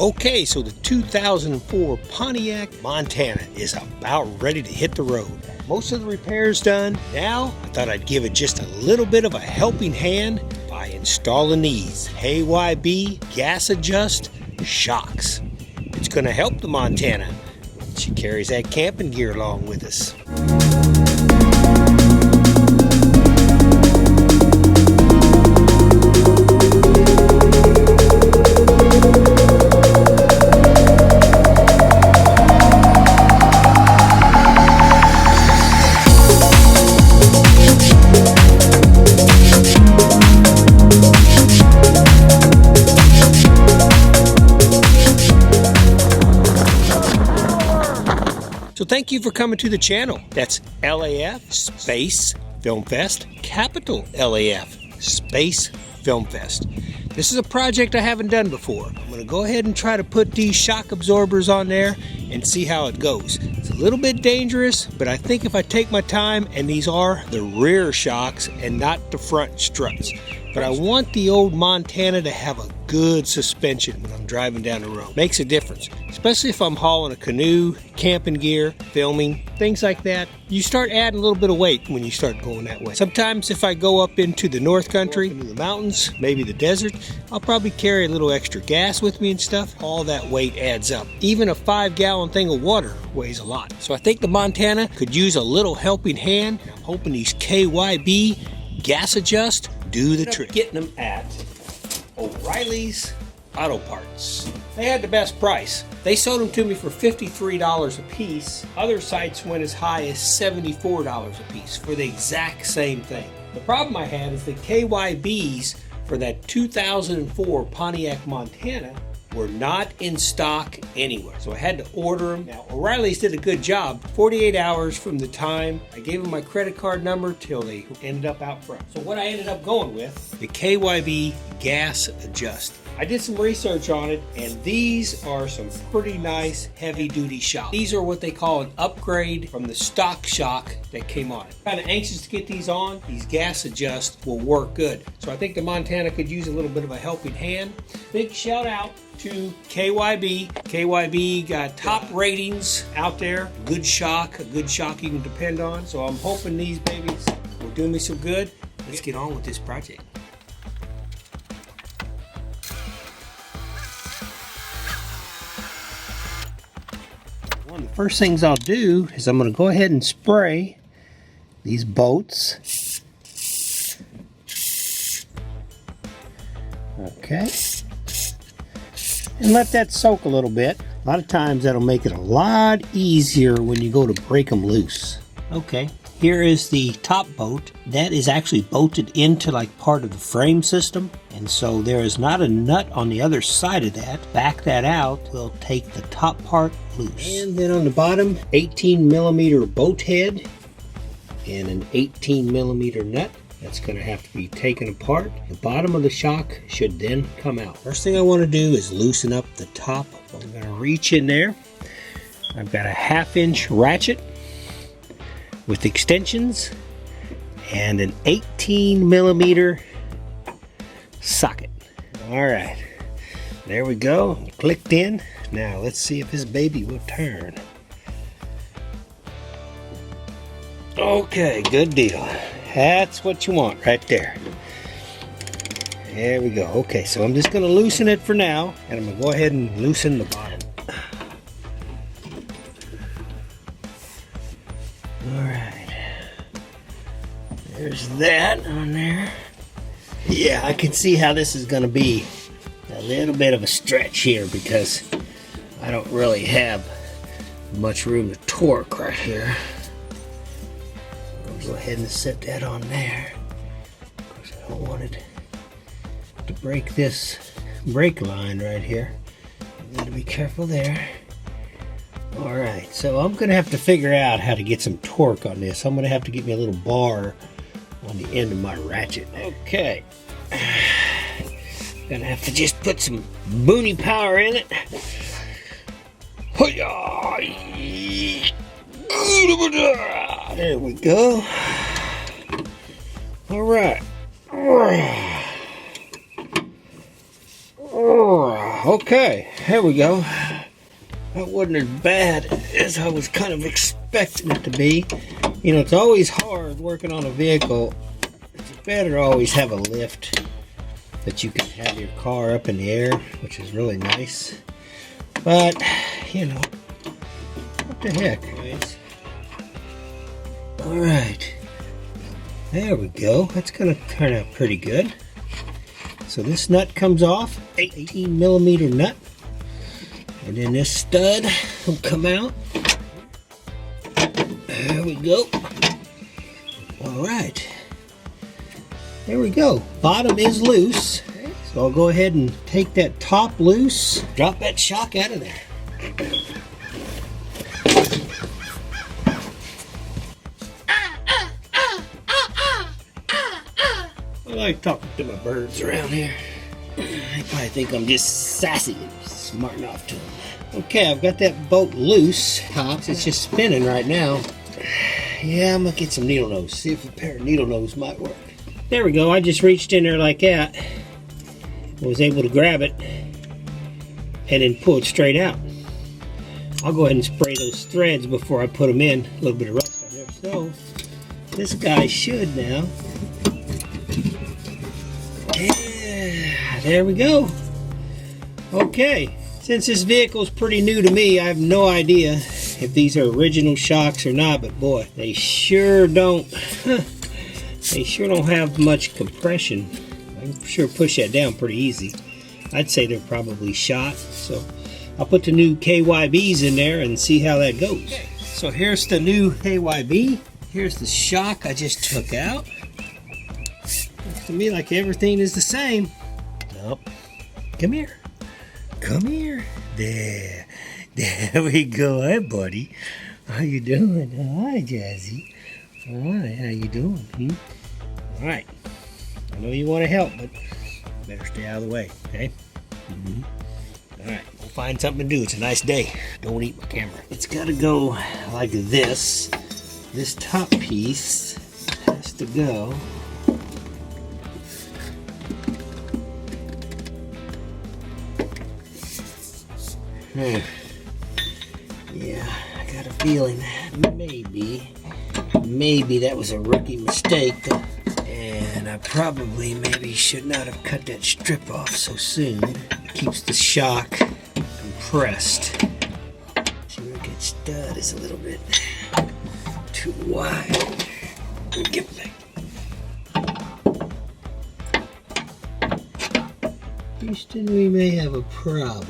Okay, so the 2004 Pontiac Montana is about ready to hit the road. Most of the repairs done. Now, I thought I'd give it just a little bit of a helping hand by installing these KYB gas adjust shocks. It's going to help the Montana. She carries that camping gear along with us. So thank you for coming to the channel. That's LAF Space Film Fest, capital LAF Space Film Fest. This is a project I haven't done before. I'm going to go ahead and try to put these shock absorbers on there and see how it goes. It's a little bit dangerous, but I think if I take my time, and these are the rear shocks and not the front struts. But I want the old Montana to have a good suspension when I'm driving down the road. Makes a difference, especially if I'm hauling a canoe, camping gear, filming, things like that. You start adding a little bit of weight when you start going that way. Sometimes if I go up into the North Country, into the mountains, maybe the desert, I'll probably carry a little extra gas with me and stuff. All that weight adds up. Even a 5-gallon thing of water weighs a lot. So I think the Montana could use a little helping hand. I'm hoping these KYB gas adjust do the trick. Getting them at O'Reilly's Auto Parts. They had the best price. They sold them to me for $53 a piece. Other sites went as high as $74 a piece for the exact same thing. The problem I had is the KYBs for that 2004 Pontiac Montana were not in stock anywhere. So I had to order them. Now, O'Reilly's did a good job. 48 hours from the time I gave them my credit card number till they ended up out front. So what I ended up going with, the KYB gas adjust. I did some research on it, and these are some pretty nice heavy-duty shocks. These are what they call an upgrade from the stock shock that came on it. Kind of anxious to get these on. These gas adjust will work good. So I think the Montana could use a little bit of a helping hand. Big shout out to KYB. KYB got top ratings out there. A good shock you can depend on. So I'm hoping these babies will do me some good. Let's get on with this project. One of the first things I'll do is I'm going to go ahead and spray these bolts. Okay. And let that soak a little bit. A lot of times that'll make it a lot easier when you go to break them loose. Okay, here is the top bolt. That is actually bolted into like part of the frame system. And so there is not a nut on the other side of that. Back that out, we'll take the top part loose. And then on the bottom, 18mm bolt head and an 18mm nut. That's going to have to be taken apart. The bottom of the shock should then come out. First thing I want to do is loosen up the top. I'm going to reach in there. I've got a 1/2-inch ratchet with extensions and an 18mm socket. All right, there we go. Clicked in. Now let's see if this baby will turn. Okay, good deal. That's what you want right there. There we go. Okay, so I'm just going to loosen it for now, and I'm going to go ahead and loosen the bottom. All right. There's that on there. Yeah, I can see how this is going to be a little bit of a stretch here because I don't really have much room to torque right here. Go ahead and set that on there. Of course, I don't want it to break this brake line right here. I need to be careful there. Alright, so I'm going to have to figure out how to get some torque on this. I'm going to have to get me a little bar on the end of my ratchet. Okay. Gonna have to just put some boony power in it. There we go. All right. Okay. There we go. That wasn't as bad as I was kind of expecting it to be. You know, it's always hard working on a vehicle. It's better to always have a lift that you can have your car up in the air, which is really nice. But, you know, what the heck, guys? Alright. There we go. That's going to turn out pretty good. So this nut comes off, 18 millimeter nut. And then this stud will come out. There we go. Alright. There we go. Bottom is loose. So I'll go ahead and take that top loose. Drop that shock out of there. I like talking to my birds around here. They probably think I'm just sassy and smarting off to them. Okay, I've got that bolt loose. Tops, it's just spinning right now. Yeah, I'm gonna get some needle nose. See if a pair of needle nose might work. There we go. I just reached in there like that. Was able to grab it and then pull it straight out. I'll go ahead and spray those threads before I put them in. A little bit of rust on there. So this guy should now. Yeah, there we go. Okay, since this vehicle is pretty new to me, I have no idea if these are original shocks or not, but boy, they sure don't have much compression. I can sure push that down pretty easy. I'd say they're probably shot, so I'll put the new KYBs in there and see how that goes. Okay, so here's the new KYB. Here's the shock I just took out. Looks to me like everything is the same. Nope. Come here. Come here. There. There we go. Hi, buddy. How you doing? Hi, Jazzy. All right. How you doing? All right. I know you want to help, but better stay out of the way, okay? All right. We'll find something to do. It's a nice day. Don't eat my camera. It's got to go like this. This top piece has to go. Yeah, I got a feeling maybe that was a rookie mistake, and I probably maybe should not have cut that strip off so soon. It keeps the shock compressed. That stud is a little bit too wide. Get back. Houston, we may have a problem.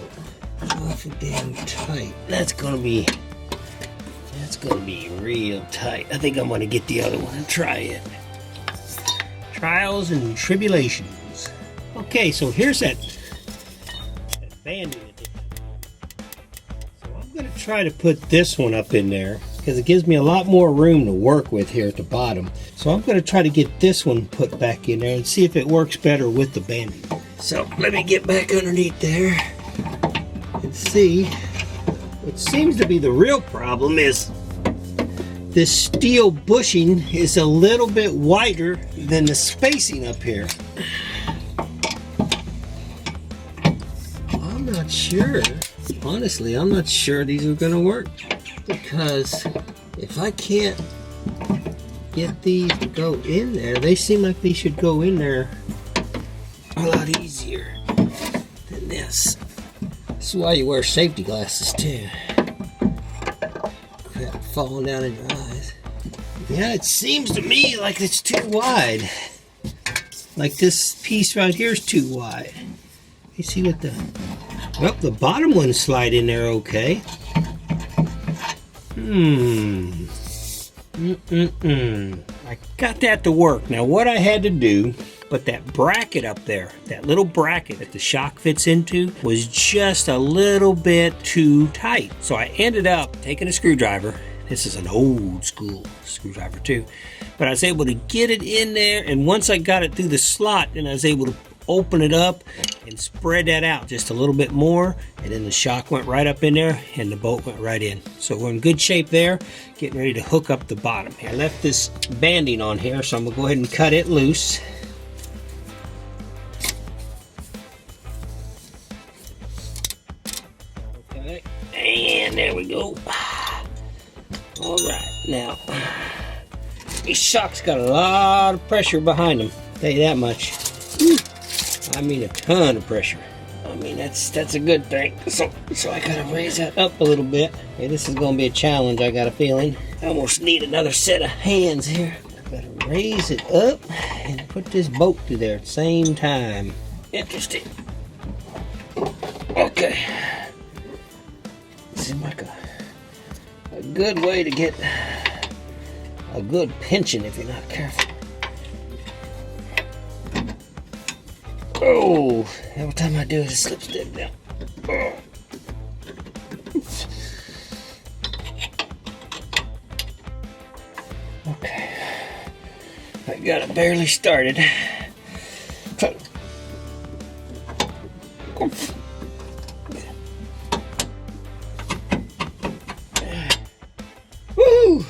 Awful damn tight. That's gonna be real tight. I think I'm gonna get the other one and try it. Trials and tribulations. Okay, so here's that banding. So I'm gonna try to put this one up in there because it gives me a lot more room to work with here at the bottom. So I'm gonna try to get this one put back in there and see if it works better with the banding. So let me get back underneath there and see. What seems to be the real problem is this steel bushing is a little bit wider than the spacing up here. I'm not sure. Honestly, I'm not sure these are going to work, because if I can't get these to go in there, they seem like they should go in there a lot easier than this. This is why you wear safety glasses too. Crap falling down in your eyes. Yeah, it seems to me like it's too wide. Like this piece right here is too wide. You see what the... Well, the bottom ones slide in there okay. I got that to work. Now what I had to do, but that bracket up there, that little bracket that the shock fits into, was just a little bit too tight. So I ended up taking a screwdriver. This is an old school screwdriver too. But I was able to get it in there, and once I got it through the slot, then I was able to open it up and spread that out just a little bit more, and then the shock went right up in there and the bolt went right in. So we're in good shape there, getting ready to hook up the bottom. I left this banding on here, so I'm gonna go ahead and cut it loose. These shocks got a lot of pressure behind them. I'll tell you that much. Whew. I mean a ton of pressure. I mean that's a good thing. So I gotta raise that up a little bit. Hey, this is gonna be a challenge, I got a feeling. I almost need another set of hands here. I gotta raise it up and put this boat through there at the same time. Interesting. Okay. This is like a good way to get a good pinching if you're not careful. Oh, every time I do it, it slips down. Oh. Okay, I got it barely started. Woo!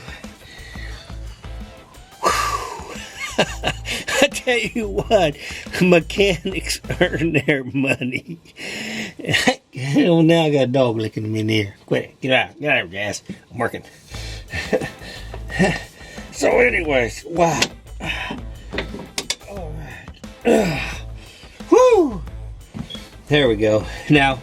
I tell you what, mechanics earn their money. Oh, now I got a dog licking me in the ear. Quit it. Get out of here, Jazz. I'm working. So anyways, wow. All right. Woo! There we go. Now,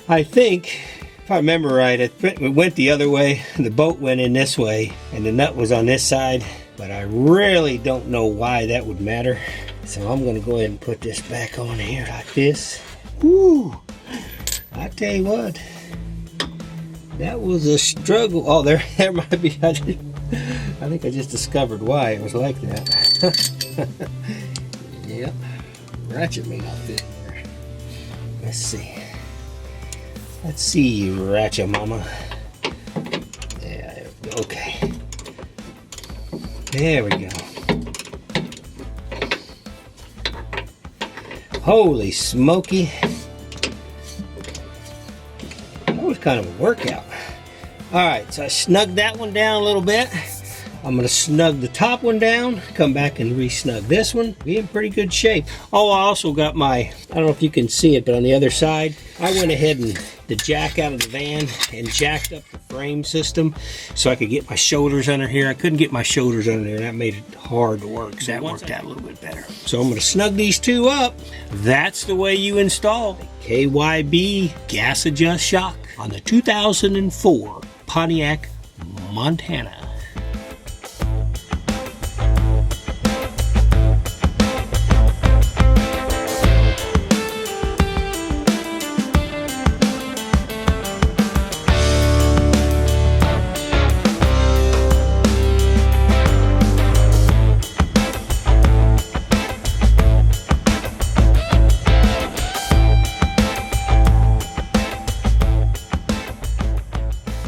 I think, if I remember right, it went the other way. The boat went in this way, and the nut was on this side. But I really don't know why that would matter. So I'm going to go ahead and put this back on here like this. Woo! I tell you what, that was a struggle. Oh, there might be. I think I just discovered why it was like that. Yep. Ratchet may not fit in there. Let's see. Let's see, ratchet mama. Yeah, okay. There we go. Holy smoky. That was kind of a workout. Alright, so I snugged that one down a little bit. I'm going to snug the top one down, come back and re-snug this one. Be in pretty good shape. Oh, I also got my, I don't know if you can see it, but on the other side, I went ahead and the jack out of the van and jacked up the frame system so I could get my shoulders under here. I couldn't get my shoulders under there. That made it hard to work, so that worked out a little bit better. So I'm going to snug these two up. That's the way you install a KYB gas adjust shock on the 2004 Pontiac Montana.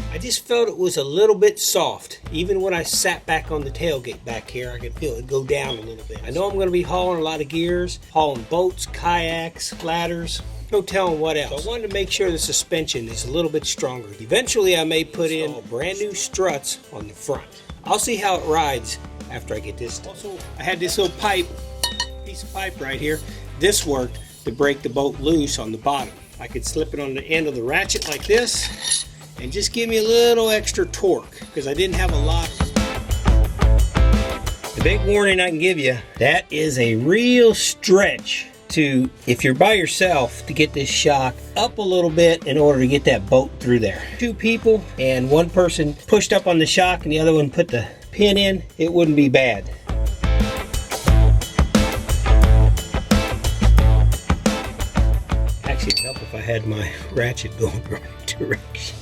I just felt it was a little bit soft. Even when I sat back on the tailgate back here, I could feel it go down a little bit. I know I'm going to be hauling a lot of gears, hauling boats, kayaks, ladders, no telling what else. So I wanted to make sure the suspension is a little bit stronger. Eventually I may put in brand new struts on the front. I'll see how it rides after I get this done. Also, I had this little piece of pipe right here. This worked to break the boat loose on the bottom. I could slip it on the end of the ratchet like this and just give me a little extra torque because I didn't have a lot. The big warning I can give you, that is a real stretch to, if you're by yourself, to get this shock up a little bit in order to get that boat through there. Two people and one person pushed up on the shock and the other one put the pin in, it wouldn't be bad. Actually, it'd help if I had my ratchet going the right direction.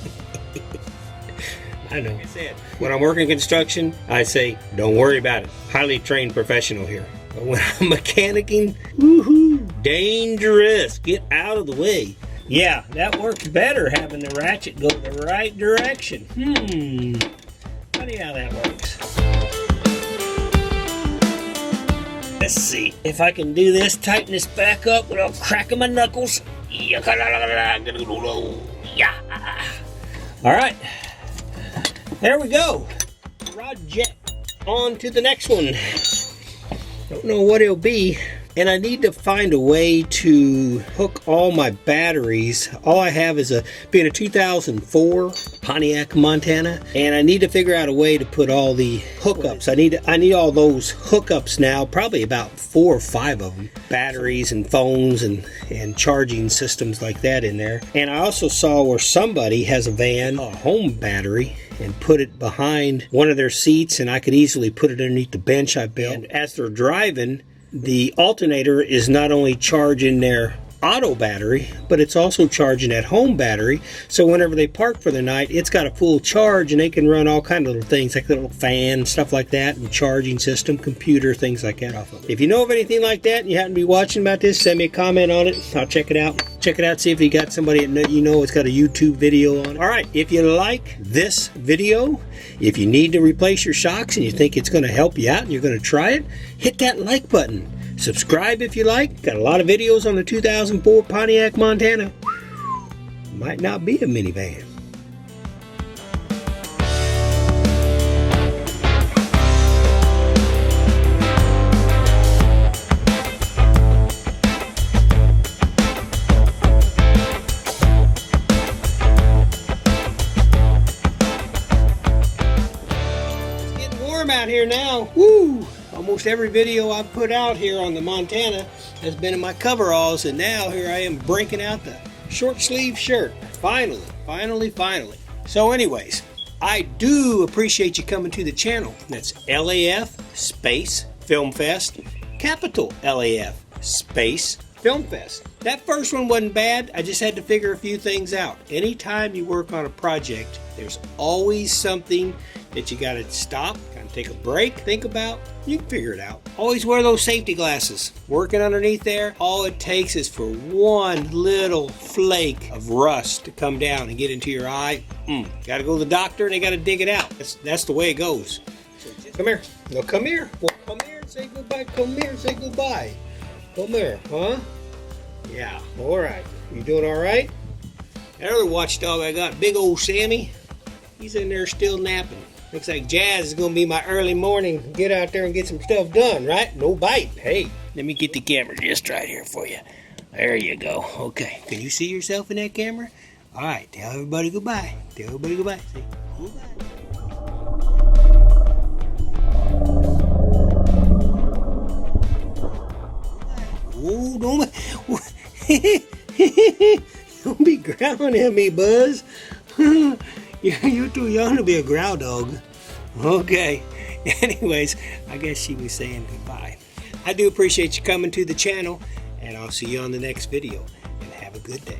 I know. Like I said, when I'm working construction, I say, don't worry about it. Highly trained professional here. But when I'm mechanicking, woohoo, dangerous. Get out of the way. Yeah, that works better having the ratchet go the right direction. Funny how that works. Let's see if I can do this, tighten this back up without cracking my knuckles. All right. There we go. Project on to the next one. Don't know what it'll be. And I need to find a way to hook all my batteries. All I have is being a 2004 Pontiac, Montana, and I need to figure out a way to put all the hookups. I need all those hookups now, probably about 4 or 5 of them, batteries and phones and charging systems like that in there. And I also saw where somebody has a van, a home battery, and put it behind one of their seats, and I could easily put it underneath the bench I built. And as they're driving, the alternator is not only charging their auto battery, but it's also charging that home battery, so whenever they park for the night, it's got a full charge and they can run all kinds of little things like little fan, stuff like that, and charging system, computer, things like that off of it. If you know of anything like that and you happen to be watching about this, send me a comment on it. I'll check it out. Check it out, see if you got somebody that you know it's got a YouTube video on it. Alright, if you like this video, if you need to replace your shocks and you think it's going to help you out and you're going to try it, hit that like button. Subscribe if you like. Got a lot of videos on the 2004 Pontiac Montana. Might not be a minivan. It's getting warm out here now. Woo! Almost every video I've put out here on the Montana has been in my coveralls, and now here I am breaking out the short sleeve shirt. Finally. So anyways, I do appreciate you coming to the channel. That's LAF Space Film Fest, capital LAF Space Film Fest. That first one wasn't bad. I just had to figure a few things out. Anytime you work on a project, there's always something that you gotta stop, kind of take a break, think about. You can figure it out. Always wear those safety glasses. Working underneath there, all it takes is for one little flake of rust to come down and get into your eye. Gotta go to the doctor and they gotta dig it out. That's the way it goes. So come here. No, come here. Well, come here and say goodbye. Come here and say goodbye. Come here, huh? Yeah, all right. You doing all right? That other watchdog I got, big old Sammy, he's in there still napping. Looks like Jazz is going to be my early morning. Get out there and get some stuff done, right? No bite. Hey, let me get the camera just right here for you. There you go. Okay. Can you see yourself in that camera? All right. Tell everybody goodbye. Tell everybody goodbye. Say goodbye. Oh, don't be growling at me, Buzz. You're too young to be a growl dog. Okay. Anyways, I guess she was saying goodbye. I do appreciate you coming to the channel, and I'll see you on the next video. And have a good day.